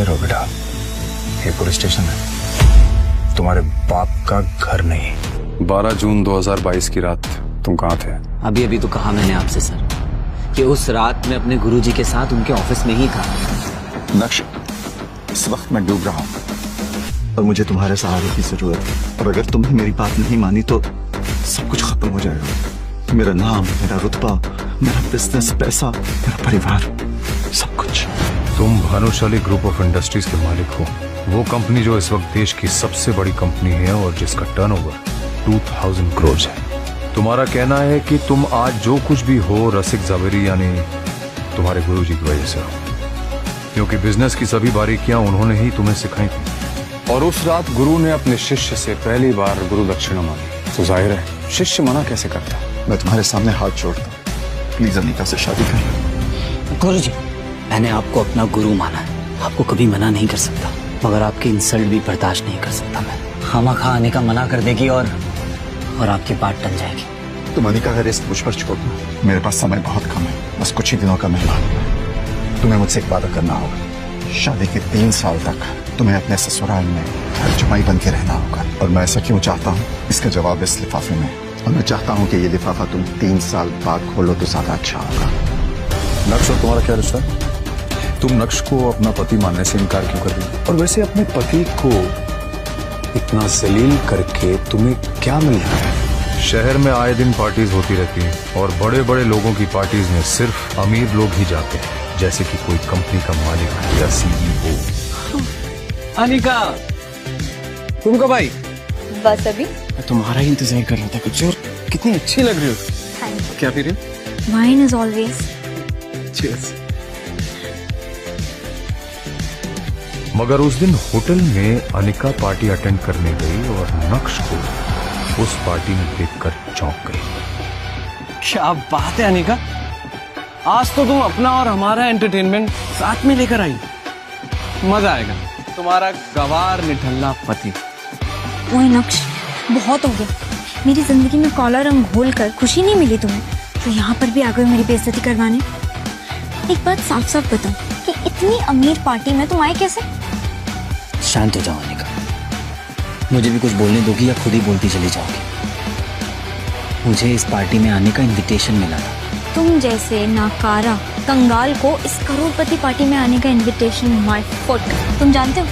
रहो बेटा, ये पुलिस स्टेशन है, तुम्हारे बाप का घर नहीं। 12 जून 2022 की रात तुम कहाँ थे? अभी तो कहा मैंने आपसे सर कि उस रात मैं अपने गुरुजी के साथ उनके ऑफिस में ही था। नक्श, इस वक्त मैं डूब रहा हूँ और मुझे तुम्हारे सहारे की जरूरत है। और अगर तुमने मेरी बात नहीं मानी तो सब कुछ खत्म हो जाएगा। मेरा नाम, मेरा रुतबा, मेरा बिजनेस, पैसा, मेरा परिवार, सब कुछ। तुम भानुशाली ग्रुप ऑफ इंडस्ट्रीज के मालिक हो, वो कंपनी जो इस वक्त देश की सबसे बड़ी कंपनी है और जिसका टर्नओवर 2000 करोड़ है। तुम्हारा कहना है कि तुम आज जो कुछ भी हो रसिक जावेरी यानी तुम्हारे गुरुजी की वजह से हो, क्योंकि बिजनेस की सभी बारीकियां उन्होंने ही तुम्हें सिखाई थी। और उस रात गुरु ने अपने शिष्य से पहली बार गुरु दक्षिणा मांगी, तो जाहिर है शिष्य मना कैसे करता। मैं तुम्हारे सामने हाथ जोड़ता हूँ, प्लीज अनिका से शादी कर। गुरुजी, मैंने आपको अपना गुरु माना है, आपको कभी मना नहीं कर सकता, मगर आपकी इंसल्ट भी बर्दाश्त नहीं कर सकता मैं। खामखा अनिका मना कर देगी और आपकी बात टल जाएगी। तुम अनिका का रिस्क मुझ पर छोड़ दो, मेरे पास समय बहुत कम है, बस कुछ ही दिनों का मेहमान। तुम्हें मुझसे एक वादा करना होगा, शादी के 3 साल तक तुम्हें अपने ससुराल में घर जमाई बन के रहना होगा। और मैं ऐसा क्यों चाहता हूँ, इसका जवाब इस लिफाफे में। और मैं चाहता हूँ कि ये लिफाफा तुम 3 साल बाद खोलो तो ज्यादा अच्छा होगा। नक्श और तुम्हारा क्या रिश्ता है? तुम नक्श को अपना पति मानने से इनकार क्यों कर रही? और वैसे अपने पति को इतना जलील करके तुम्हें क्या मिल रहा है? शहर में आए दिन पार्टीज होती रहती हैं और बड़े बड़े लोगों की पार्टीज में सिर्फ अमीर लोग ही जाते हैं, जैसे कि कोई कंपनी का मालिक या CEO। अनिका, तुम कब आई? बस अभी। मैं तुम्हारा ही इंतजार कर रहा था कुछ। और कितनी अच्छी लग रही हो। क्या पी रही हो? Wine is always. चीयर्स। मगर उस दिन होटल में अनिका पार्टी अटेंड करने गई और नक्श को उस पार्टी में देखकर चौंक गई। क्या बात है अनिका, आज तो तुम अपना और हमारा एंटरटेनमेंट साथ में लेकर आई। मजा आएगा। तुम्हारा गवार निठल्ला पति। ओए नक्श, बहुत हो गया। मेरी जिंदगी में काला रंग घोल कर खुशी नहीं मिली तुम्हें, तो यहाँ पर भी आ गए मेरी बेइज्जती करवाने। एक बात साफ साफ बताओ कि इतनी अमीर पार्टी में तुम आए कैसे? शांत हो जाओ अनिका, मुझे भी कुछ बोलने दोगी या खुद ही बोलती चली जाओगी? मुझे इस पार्टी में आने का इनविटेशन मिला था। तुम जैसे नाकारा कंगाल को इस करोड़पति पार्टी में आने का इनविटेशन माय फुट। तुम जानते हो,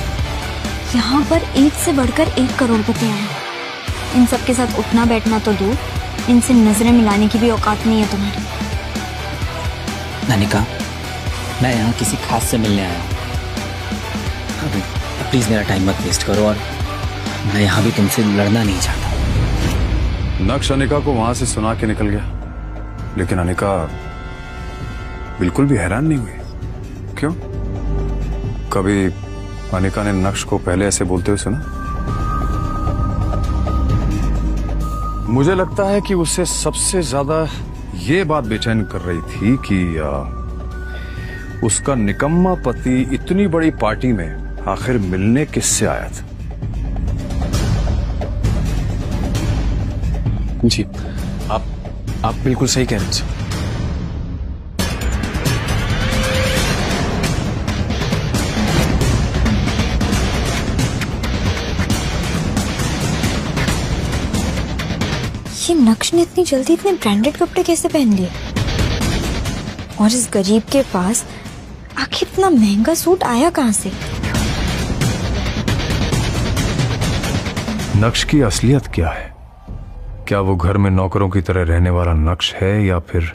यहाँ पर एक से बढ़कर एक करोड़पति आए। इन सब के साथ उठना बैठना तो दूर, इनसे नजरें मिलाने की भी औकात नहीं है तुम्हारी। अनिका, मैं यहाँ किसी खास से मिलने आया हूँ। प्लीज मेरा टाइम मत वेस्ट करो, और मैं यहाँ भी तुमसे लड़ना नहीं चाहता। नक्श अनिका को वहां से सुना के निकल गया, लेकिन अनिका बिल्कुल भी हैरान नहीं हुई। क्यों? कभी अनिका ने नक्श को पहले ऐसे बोलते हुए सुना? मुझे लगता है कि उसे सबसे ज्यादा ये बात बेचैन कर रही थी कि उसका निकम्मा पति इतनी बड़ी पार्टी में आखिर मिलने किससे आया था। जी, आप बिल्कुल सही कह रहे हैं। ये नक्श ने इतनी जल्दी इतने ब्रांडेड कपड़े कैसे पहन लिए? और इस गरीब के पास आखिर इतना महंगा सूट आया कहां से? नक्श की असलियत क्या है? क्या वो घर में नौकरों की तरह रहने वाला नक्श है, या फिर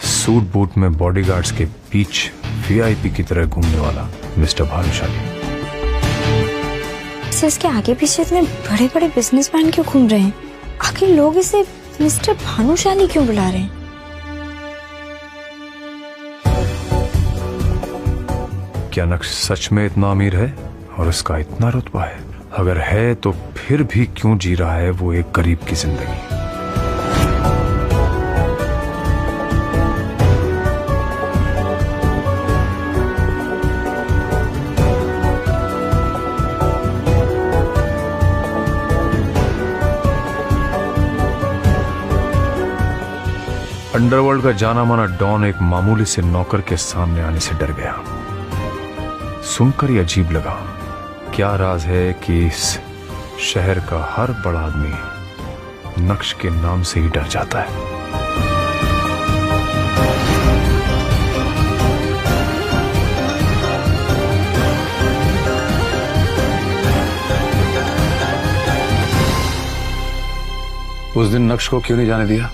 सूट बूट में बॉडीगार्ड्स के बीच VIP की तरह घूमने वाला मिस्टर भानुशाली? इसके आगे पीछे इतने बड़े बड़े बिजनेसमैन क्यों घूम रहे हैं? आखिर लोग इसे मिस्टर भानुशाली क्यों बुला रहे हैं? क्या नक्श सच में इतना अमीर है और उसका इतना रुतबा है? अगर है तो फिर भी क्यों जी रहा है वो एक गरीब की जिंदगी? अंडरवर्ल्ड का जाना माना डॉन एक मामूली से नौकर के सामने आने से डर गया। सुनकर ही अजीब लगा। क्या राज है कि इस शहर का हर बड़ा आदमी नक्श के नाम से ही डर जाता है। उस दिन नक्श को क्यों नहीं जाने दिया?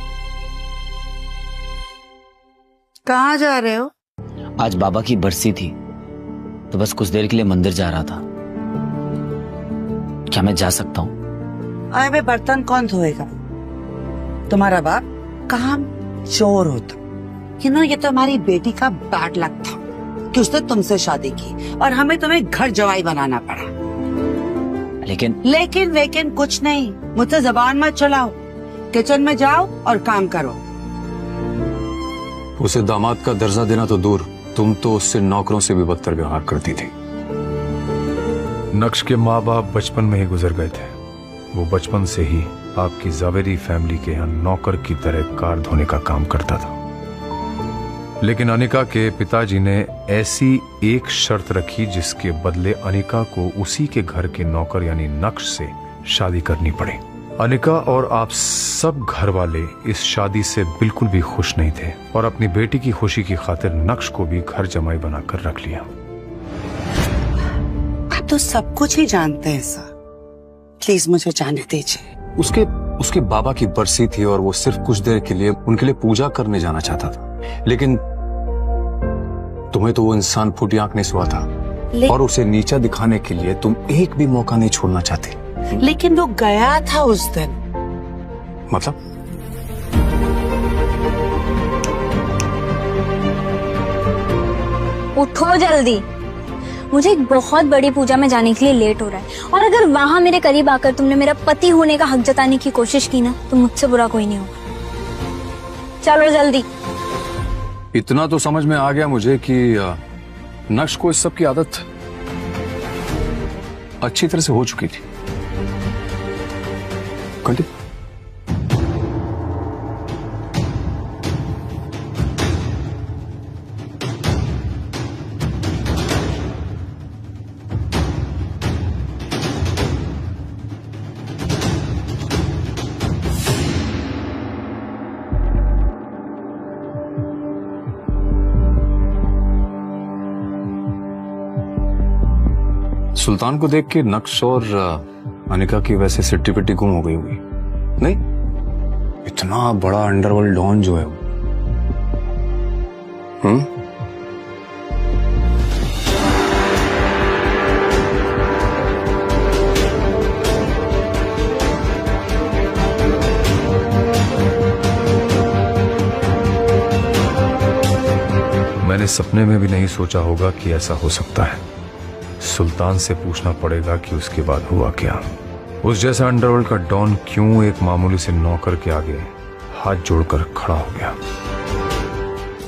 कहाँ जा रहे हो? आज बाबा की बरसी थी तो बस कुछ देर के लिए मंदिर जा रहा था। क्या मैं जा सकता हूँ? अरे बर्तन कौन धोएगा? तुम्हारा बाप काम चोर होता। ये तो हमारी बेटी का बैड लक था कि उसने तुमसे शादी की और हमें तुम्हें घर जवाई बनाना पड़ा। लेकिन कुछ नहीं, मुझसे जबान मत चलाओ। किचन में जाओ और काम करो। उसे दामाद का दर्जा देना तो दूर, तुम तो उससे नौकरों से भी बदतर व्यवहार करती थी। नक्श के माँ बाप बचपन में ही गुजर गए थे। वो बचपन से ही आपकी जावेरी फैमिली के यहाँ नौकर की तरह कार धोने का काम करता था। लेकिन अनिका के पिताजी ने ऐसी एक शर्त रखी जिसके बदले अनिका को उसी के घर के नौकर यानी नक्श से शादी करनी पड़ी। अनिका और आप सब घर वाले इस शादी से बिल्कुल भी खुश नहीं थे और अपनी बेटी की खुशी की खातिर नक्श को भी घर जमाई बनाकर रख लिया। आप तो सब कुछ ही जानते हैं सर, प्लीज मुझे जाने दीजिए। उसके बाबा की बरसी थी और वो सिर्फ कुछ देर के लिए उनके लिए पूजा करने जाना चाहता था, लेकिन तुम्हें तो वो इंसान फूटी आंख नहीं सुहा था और उसे नीचा दिखाने के लिए तुम एक भी मौका नहीं छोड़ना चाहती। लेकिन वो गया था उस दिन। मतलब? उठो जल्दी, मुझे एक बहुत बड़ी पूजा में जाने के लिए लेट हो रहा है और अगर वहां मेरे करीब आकर तुमने मेरा पति होने का हक जताने की कोशिश की ना तो मुझसे बुरा कोई नहीं होगा। चलो जल्दी। इतना तो समझ में आ गया मुझे कि नक्श को इस सब की आदत अच्छी तरह से हो चुकी थी। सुल्तान को देख के नक्श और अनिका की वैसे सिट्टी पिट्टी गुम हो गई होगी। नहीं, इतना बड़ा अंडरवर्ल्ड डॉन जो है वो। मैंने सपने में भी नहीं सोचा होगा कि ऐसा हो सकता है। सुल्तान से पूछना पड़ेगा कि उसके बाद हुआ क्या। उस जैसा अंडरवर्ल्ड का डॉन क्यों एक मामूली से नौकर के आगे हाथ जोड़कर खड़ा हो गया।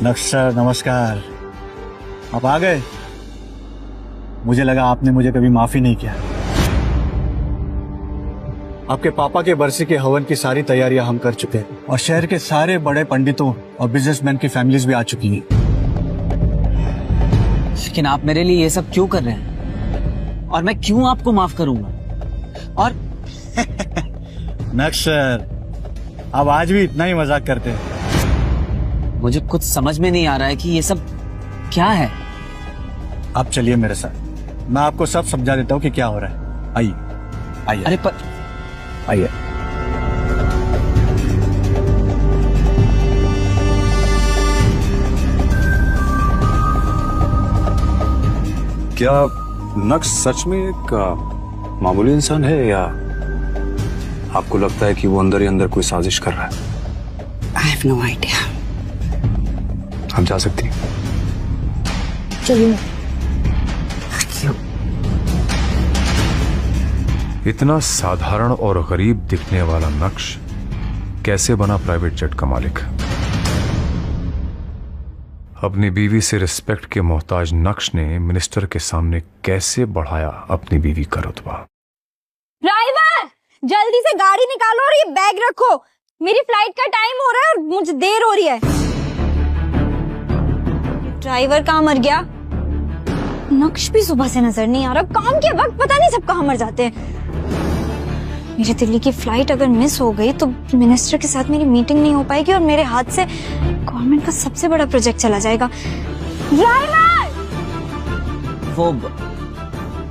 नक्श सर नमस्कार, आप आ गए। मुझे लगा आपने मुझे कभी माफी नहीं किया। आपके पापा के बरसी के हवन की सारी तैयारियां हम कर चुके हैं और शहर के सारे बड़े पंडितों और बिजनेसमैन की फैमिलीज भी आ चुकी हैं। लेकिन आप मेरे लिए ये सब क्यों कर रहे हैं और मैं क्यों आपको माफ करूंगा? और नक्श सर, आप आज भी इतना ही मजाक करते हैं। मुझे कुछ समझ में नहीं आ रहा है कि ये सब क्या है। आप चलिए मेरे साथ, मैं आपको सब समझा देता हूँ कि क्या हो रहा है। आइए आइए। अरे पर आइए। क्या नक्श सच में एक मामूली इंसान है या आपको लगता है कि वो अंदर ही अंदर कोई साजिश कर रहा है? I have no idea. आप जा सकती हैं। चलिए। इतना साधारण और गरीब दिखने वाला नक्श कैसे बना प्राइवेट जेट का मालिक? अपनी बीवी से रिस्पेक्ट के मोहताज नक्श ने मिनिस्टर के सामने कैसे बढ़ाया अपनी बीवी का रुतबा? ड्राइवर, जल्दी से गाड़ी निकालो और ये बैग रखो। मेरी फ्लाइट का टाइम हो रहा है और मुझे देर हो रही है। ड्राइवर कहाँ मर गया? नक्श भी सुबह से नजर नहीं आ रहा। काम के वक्त पता नहीं सब कहाँ मर जाते हैं। मेरी दिल्ली की फ्लाइट अगर मिस हो गई तो मिनिस्टर के साथ मेरी मीटिंग नहीं हो पाएगी और मेरे हाथ से गवर्नमेंट का सबसे बड़ा प्रोजेक्ट चला जाएगा। ड्राइवर! वो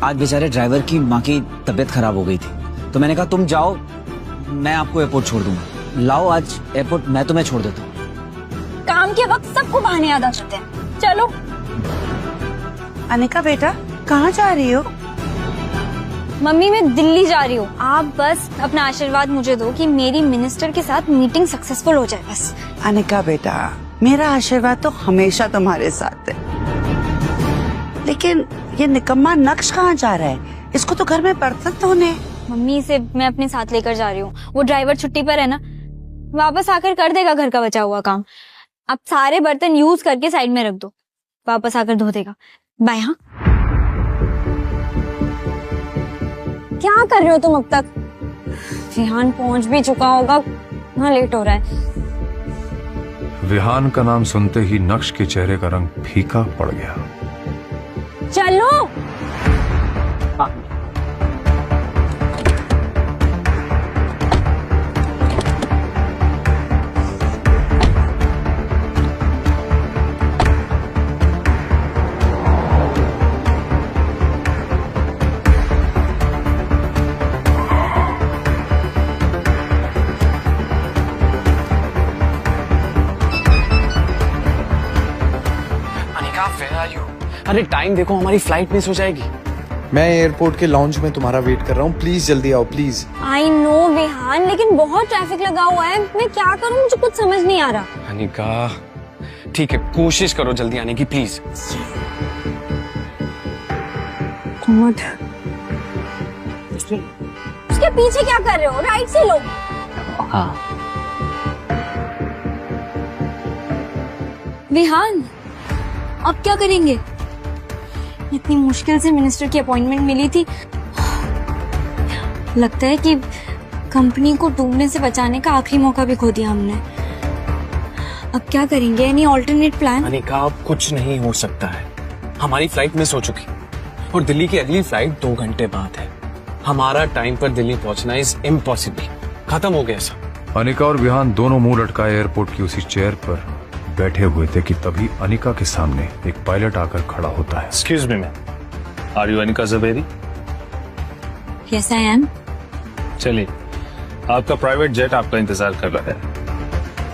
आज बेचारे ड्राइवर की माँ की तबीयत खराब हो गई थी, तो मैंने कहा तुम जाओ, मैं आपको एयरपोर्ट छोड़ दूंगा। लाओ आज एयरपोर्ट मैं तुम्हें छोड़ देता हूँ। काम के वक्त सबको बहाने याद आ जाते हैं। चलो। अनिका बेटा, कहाँ जा रही हो? मम्मी मैं दिल्ली जा रही हूँ। आप बस अपना आशीर्वाद मुझे दो कि मेरी मिनिस्टर के साथ मीटिंग सक्सेसफुल हो जाए बस। अनिका बेटा, मेरा आशीर्वाद तो हमेशा तुम्हारे साथ है, लेकिन ये निकम्मा नक्श कहाँ जा रहा है? इसको तो घर में बर्तन धोने। मम्मी इसे मैं अपने साथ लेकर जा रही हूँ। वो ड्राइवर छुट्टी पर है ना, वापस आकर कर देगा घर का बचा हुआ काम। आप सारे बर्तन यूज करके साइड में रख दो, वापस आकर धो देगा। बाय। हाँ, क्या कर रहे हो तुम अब तक? विहान पहुंच भी चुका होगा, वहाँ लेट हो रहा है। विहान का नाम सुनते ही नक्श के चेहरे का रंग फीका पड़ गया। चलो। अरे टाइम देखो, हमारी फ्लाइट मिस हो जाएगी। मैं एयरपोर्ट के लॉन्च में तुम्हारा वेट कर रहा हूँ, प्लीज जल्दी आओ प्लीज। आई नो विहान, लेकिन बहुत ट्रैफिक लगा हुआ है। मैं क्या करूँ, मुझे कुछ समझ नहीं आ रहा। अनिका ठीक है, कोशिश करो जल्दी आने की प्लीज। उसके पीछे क्या कर रहे हो? राइट से लो। हाँ विहान, अब क्या करेंगे? इतनी मुश्किल से मिनिस्टर की अपॉइंटमेंट मिली थी। लगता है कि कंपनी को डूबने से बचाने का आखिरी मौका भी खो दिया हमने। अब क्या करेंगे? Any alternate plan? अनिका अब कुछ नहीं हो सकता है। हमारी फ्लाइट मिस हो चुकी और दिल्ली की अगली फ्लाइट 2 घंटे बाद है। हमारा टाइम पर दिल्ली पहुंचना इज इम्पॉसिबल। खत्म हो गया सब। अनिका और विहान दोनों मुंह लटकाए एयरपोर्ट की उसी चेयर पर बैठे हुए थे कि तभी अनिका के सामने एक पायलट आकर खड़ा होता है। Excuse me ma'am, are you Anika Javeri? Yes I am. चलिए, आपका प्राइवेट जेट आपका इंतजार कर रहा है।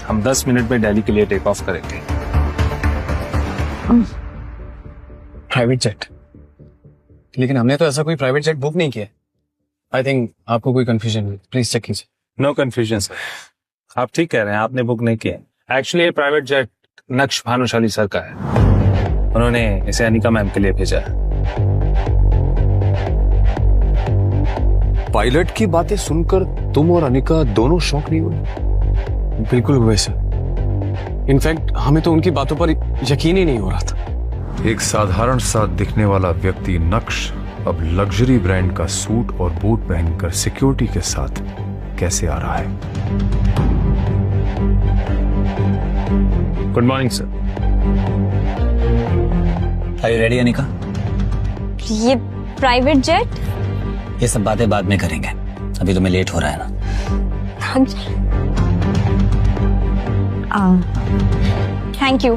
हम 10 मिनट में दिल्ली के लिए टेक ऑफ करेंगे। Private jet? लेकिन हमने तो ऐसा कोई प्राइवेट जेट बुक नहीं किया। आई थिंक आपको कोई कंफ्यूजन है, प्लीज चेक कीजिए। नो कंफ्यूजन सर, आप ठीक कह रहे हैं, आपने बुक नहीं किया। एक्चुअली ये प्राइवेट जेट नक्श भानुशाली सर का है, उन्होंने इसे अनिका मैम के लिए भेजा है। पायलट की बातें सुनकर तुम और अनिका दोनों शॉक नहीं हुए? बिल्कुल हुए सर। इनफैक्ट हमें तो उनकी बातों पर यकीन ही नहीं हो रहा था। एक साधारण सा दिखने वाला व्यक्ति नक्श अब लग्जरी ब्रांड का सूट और बूट पहनकर सिक्योरिटी के साथ कैसे आ रहा है? Good morning sir. Are you ready Anika? ये प्राइवेट जेट? ये सब बातें बाद में करेंगे, अभी तुम्हें लेट हो रहा है ना। थैंक यू,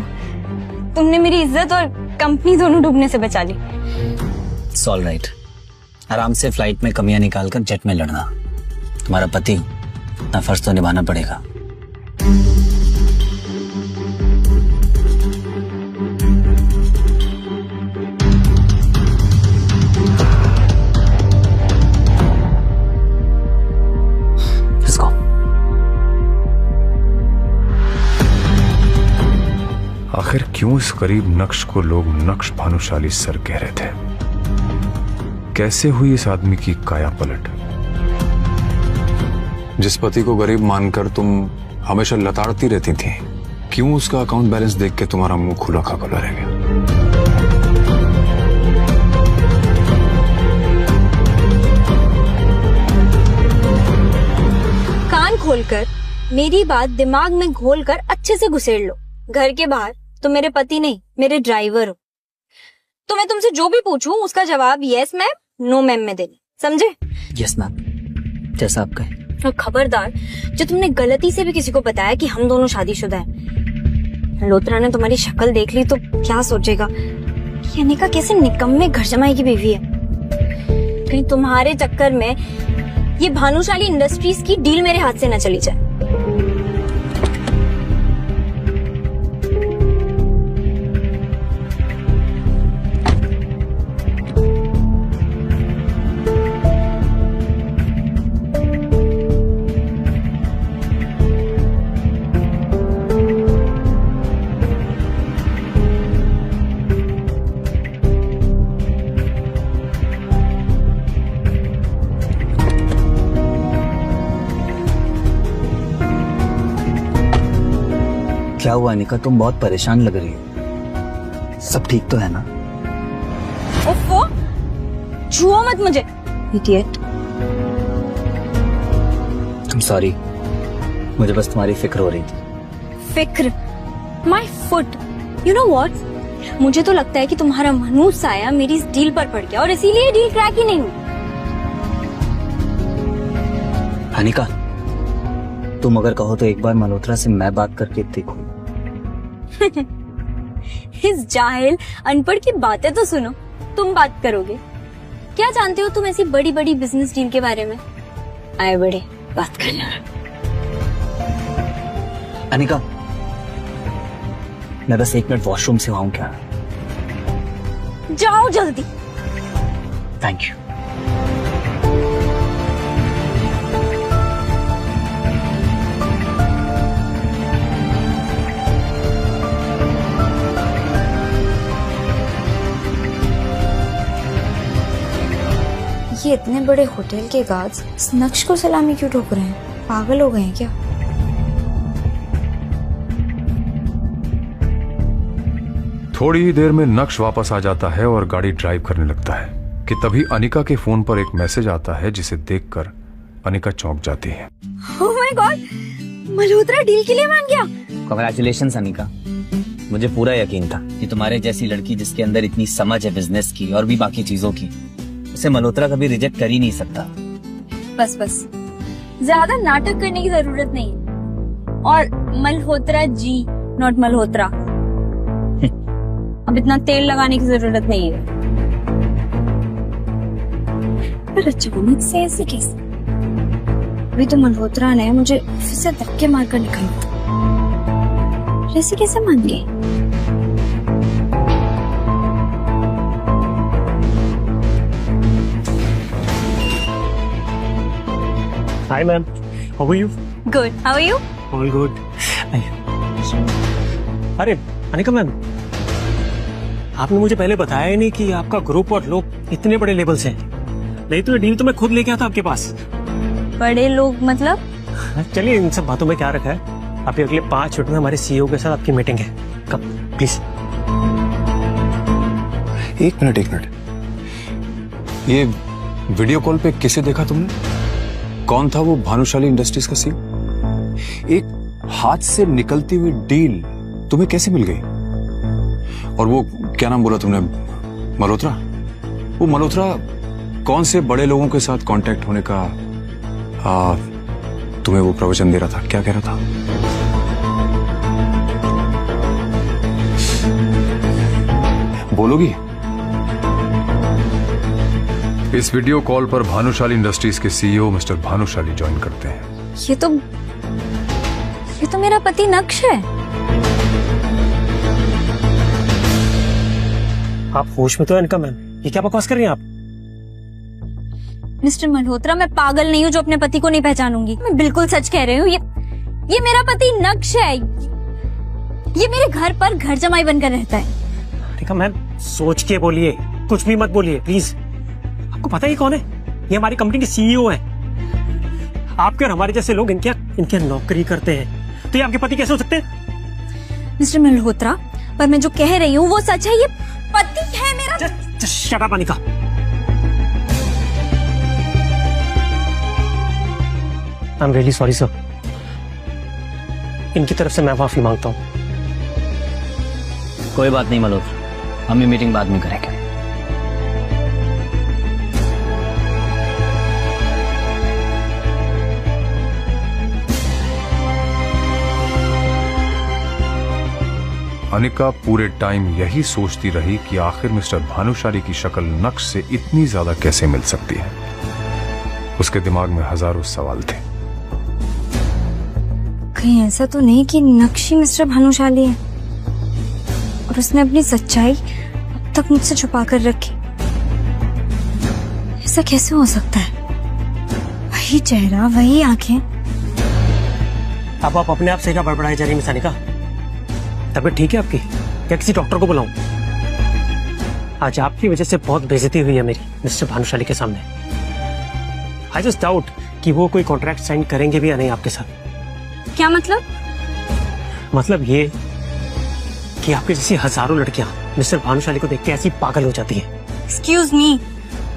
तुमने मेरी इज्जत और कंपनी दोनों डूबने से बचा ली। It's all right. आराम से फ्लाइट में कमियां निकालकर जेट में लड़ना, तुम्हारा पति अपना फर्ज तो निभाना पड़ेगा। आखिर क्यों इस गरीब नक्श को लोग नक्श भानुशाली सर कह रहे थे? कैसे हुई इस आदमी की काया पलट? जिस पति को गरीब मानकर तुम हमेशा लताड़ती रहती थी, क्यों उसका अकाउंट बैलेंस देख के तुम्हारा मुंह खुला का खुला रह गया? कान खोलकर मेरी बात दिमाग में घोलकर अच्छे से घुसेड़ लो। घर के बाहर तो मेरे पति नहीं, मेरे ड्राइवर हो। तो मैं तुमसे जो भी पूछूं उसका जवाब यस मैम, नो मैम में देना, समझे? यस मैम, जैसा आप कहें। और खबरदार, जो तुमने गलती से भी किसी को बताया कि हम दोनों शादीशुदा हैं, मल्होत्रा ने तुम्हारी शक्ल देख ली तो क्या सोचेगा कि अनिका कैसे निकम्मे घर जमाई की बीवी है। कहीं तुम्हारे चक्कर में ये भानुशाली इंडस्ट्रीज की डील मेरे हाथ से न चली जाए। क्या हुआ अनिका, तुम बहुत परेशान लग रही हो। सब ठीक तो है ना? ओफो, छुओ मत मुझे, इडियट। तुम सॉरी, मुझे बस तुम्हारी फिक्र हो रही थी। फिक्र? My foot, you know what, मुझे तो लगता है कि तुम्हारा मनूस साया मेरी इस डील पर पड़ गया और इसीलिए डील क्रैक ही नहीं हुई। अनिका, तुम अगर कहो तो एक बार मल्होत्रा से मैं बात करके देखो। इस जाहिल अनपढ़ की बातें तो सुनो, तुम बात करोगे? क्या जानते हो तुम ऐसी बड़ी बड़ी बिजनेस डील के बारे में? आए बड़े, बात करना। अनिका, मैं बस 1 मिनट वॉशरूम से आऊं क्या? जाओ जल्दी। Thank you. ये इतने बड़े होटल के गार्ड्स इस नक्श को सलामी क्यों ठोक रहे हैं? पागल हो गए हैं क्या? थोड़ी ही देर में नक्श वापस आ जाता है और गाड़ी ड्राइव करने लगता है कि तभी अनिका के फोन पर एक मैसेज आता है जिसे देखकर अनिका चौंक जाती है। Oh my God, Malhotra deal के लिए मान गया। कांग्रेचुलेशंस अनिका, मुझे पूरा यकीन था कि तुम्हारे जैसी लड़की जिसके अंदर इतनी समझ है बिजनेस की और भी बाकी चीजों की, उसे मल्होत्रा कभी रिजेक्ट कर ही नहीं सकता। बस बस, ज्यादा नाटक करने की जरूरत नहीं है। और मल्होत्रा जी, नॉट मल्होत्रा। अब इतना तेल लगाने की जरूरत नहीं है। पर अचानक से ऐसे कैसे? अभी तो मल्होत्रा ने मुझे फिर से धक्के मारकर निकाला था, ऐसे कैसे मान गए? Hi ma'am, how are you? Good. How are you? All good. अरे अनिका मैम, आपने मुझे पहले बताया ही नहीं कि आपका ग्रुप और लोग इतने बड़े लेवल से हैं। नहीं तो ये डील तो मैं खुद लेके आता आपके पास। बड़े लोग मतलब? चलिए इन सब बातों में क्या रखा है। अभी अगले 5 मिनट में हमारे सीईओ के साथ आपकी मीटिंग है। कब? प्लीज। एक मिनट, ये वीडियो कॉल पे किसे देखा तुमने? कौन था वो भानुशाली इंडस्ट्रीज का सीईओ? एक हाथ से निकलती हुई डील तुम्हें कैसे मिल गई? और वो क्या नाम बोला तुमने, मल्होत्रा? वो मल्होत्रा कौन से बड़े लोगों के साथ कांटेक्ट होने का तुम्हें वो प्रवचन दे रहा था? क्या कह रहा था? बोलोगी? इस वीडियो कॉल पर भानुशाली इंडस्ट्रीज के सीईओ मिस्टर भानुशाली ज्वाइन करते हैं। ये तो मेरा पति नक्श है। आप होश में तो है अनिका मैम, ये क्या बकवास कर रही हैं आप? मिस्टर मल्होत्रा, मैं पागल नहीं हूँ जो अपने पति को नहीं पहचानूंगी। मैं बिल्कुल सच कह रही हूँ। ये मेरा पति नक्श है। ये मेरे घर पर घर जमाई बनकर रहता है। अनिका मैम, सोच के बोलिए, कुछ भी मत बोलिए प्लीज। आपको पता ही कौन है? ये हमारी कंपनी के सीईओ हैं। आपके और हमारे जैसे लोग इनके नौकरी करते हैं, तो ये आपके पति कैसे हो सकते हैं? मिस्टर मल्होत्रा, पर मैं जो कह रही हूँ वो सच है। ये पति है मेरा। Just shut up, Anika. I'm really sorry sir। इनकी तरफ से मैं माफी मांगता हूँ। कोई बात नहीं मल्होत्रा, हम ये मीटिंग बाद में करेंगे। अनिका पूरे टाइम यही सोचती रही कि आखिर मिस्टर भानुशाली की शक्ल नक्श से इतनी ज्यादा कैसे मिल सकती है। उसके दिमाग में हजारों सवाल थे। कहीं ऐसा तो नहीं कि नक्श ही मिस्टर भानुशाली है और उसने अपनी सच्चाई अब तक मुझसे छुपा कर रखी। ऐसा कैसे हो सकता है? वही चेहरा, वही आंखें। अब आप अपने आप से क्या बड़बड़ाई जा रही मिस अनिका? तबीयत ठीक है आपकी? क्या किसी डॉक्टर को बुलाऊं? आज आपकी वजह से बहुत बेइज्जती हुई है मेरी मिस्टर भानुशाली के सामने। आई जस्ट डाउट कि वो कोई कॉन्ट्रैक्ट साइन करेंगे भी या नहीं आपके साथ। क्या मतलब? मतलब ये कि आपकी जैसी हजारों लड़कियां मिस्टर भानुशाली को देख के ऐसी पागल हो जाती है। Excuse me.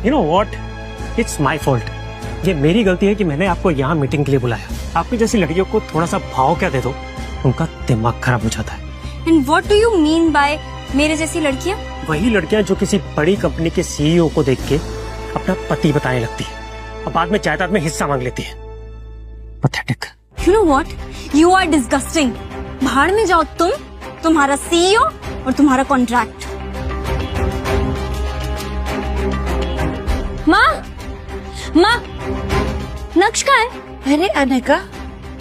You know what, it's my fault. ये मेरी गलती है कि मैंने आपको यहाँ मीटिंग के लिए बुलाया। आपकी जैसी लड़कियों को थोड़ा सा भाव क्या दे दो, उनका दिमाग खराब हो जाता है। And what do you mean by मेरे जैसी लड़कियां? वही लड़कियां जो किसी बड़ी कंपनी के सीईओ को देख के अपना पति बताने लगती है और बाद में जायदाद में हिस्सा मांग लेती है। Pathetic. You know what, you are disgusting. भाड़ में जाओ तुम, तुम्हारा सीईओ और तुम्हारा कॉन्ट्रैक्ट। माँ, माँ, नक्श कहाँ है? अरे अनिका,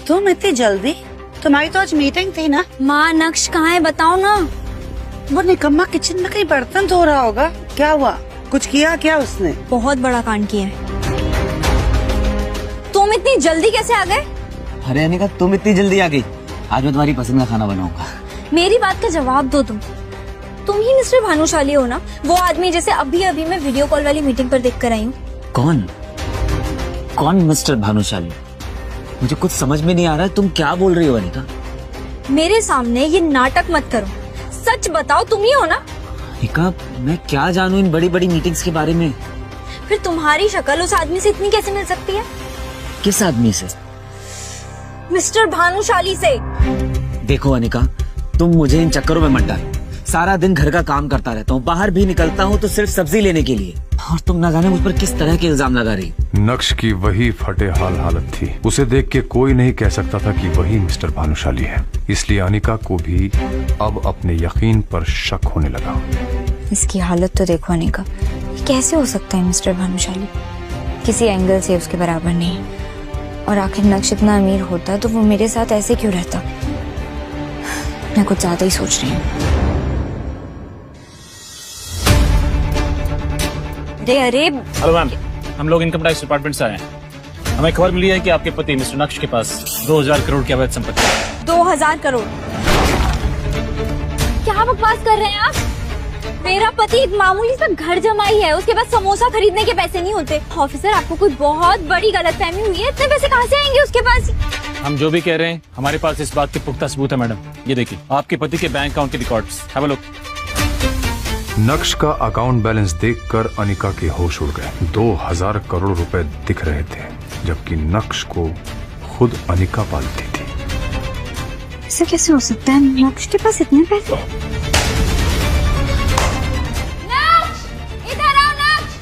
तुम इतनी जल्दी? तुम्हारी तो आज मीटिंग थी ना। माँ, नक्श कहाँ है बताओ ना। वो निकम्मा किचन में कहीं बर्तन धो रहा होगा। क्या हुआ? कुछ किया क्या उसने? बहुत बड़ा कांड किया है। तुम इतनी जल्दी कैसे आ गए? अरे अनिका, तुम इतनी जल्दी आ गई? आज मैं तुम्हारी पसंद का खाना बनाऊंगा। मेरी बात का जवाब दो तुम ही मिस्टर भानुशाली हो ना? वो आदमी जैसे अभी अभी मैं वीडियो कॉल वाली मीटिंग पर देख कर आई हूँ। कौन मिस्टर भानुशाली? मुझे कुछ समझ में नहीं आ रहा है, तुम क्या बोल रही हो अनिका? मेरे सामने ये नाटक मत करो, सच बताओ तुम ही हो ना? अनिका, मैं क्या जानूं इन बड़ी बड़ी मीटिंग्स के बारे में। फिर तुम्हारी शक्ल उस आदमी से इतनी कैसे मिल सकती है? किस आदमी से? मिस्टर भानुशाली से। देखो अनिका, तुम मुझे इन चक्करों में मत डालो। सारा दिन घर का काम करता रहता हूँ, बाहर भी निकलता हूँ तो सिर्फ सब्जी लेने के लिए, और तुम ना जाने मुझ पर किस तरह के इल्जाम लगा रही। नक्श की वही फटे हाल हालत थी। उसे देख के कोई नहीं कह सकता था कि वही मिस्टर भानुशाली है। इसलिए अनिका को भी अब अपने यकीन पर शक होने लगा। इसकी हालत तो देखो अनिका, कैसे हो सकता है मिस्टर भानुशाली? किसी एंगल से उसके बराबर नहीं। और आखिर नक्श इतना अमीर होता तो वो मेरे साथ ऐसे क्यों रहता? मैं कुछ ज्यादा ही सोच रही हूँ। अरे हेलो मैम, हम लोग इनकम टैक्स डिपार्टमेंट से आए हैं। हमें खबर मिली है कि आपके पति मिस्टर नक्श के पास 2000 करोड़ की अवैध संपत्ति है। 2000 करोड़? क्या बकवास कर रहे हैं आप? मेरा पति एक मामूली सा घर जमाई है, उसके पास समोसा खरीदने के पैसे नहीं होते। ऑफिसर, आपको कोई बहुत बड़ी गलतफहमी हुई है। इतने पैसे कहाँ से आएंगे उसके पास? हम जो भी कह रहे हैं, हमारे पास इस बात के पुख्ता सबूत है मैडम। ये देखिए, आपके पति के बैंक अकाउंट के रिकॉर्ड्स। Have a look. नक्श का अकाउंट बैलेंस देखकर अनिका के होश उड़ गए। 2000 करोड़ रुपए दिख रहे थे, जबकि नक्श को खुद अनिका पालती थी। ऐसा कैसे हो सकता है? नक्श के पास इतने पैसे? नक्श, इधर आओ नक्श।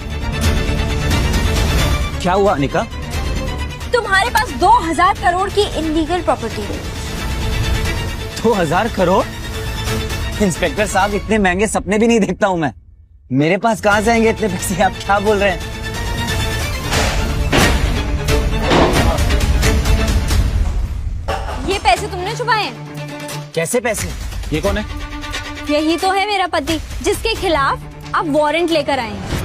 क्या हुआ अनिका? तुम्हारे पास 2000 करोड़ की इलीगल प्रॉपर्टी है। 2000 करोड़? इंस्पेक्टर साहब, इतने महंगे सपने भी नहीं देखता हूँ मैं। मेरे पास कहाँ से आएंगे इतने पैसे? आप क्या बोल रहे हैं? ये पैसे तुमने छुपाए हैं? कैसे पैसे? ये कौन है? यही तो है मेरा पति, जिसके खिलाफ आप वारंट लेकर आए हैं।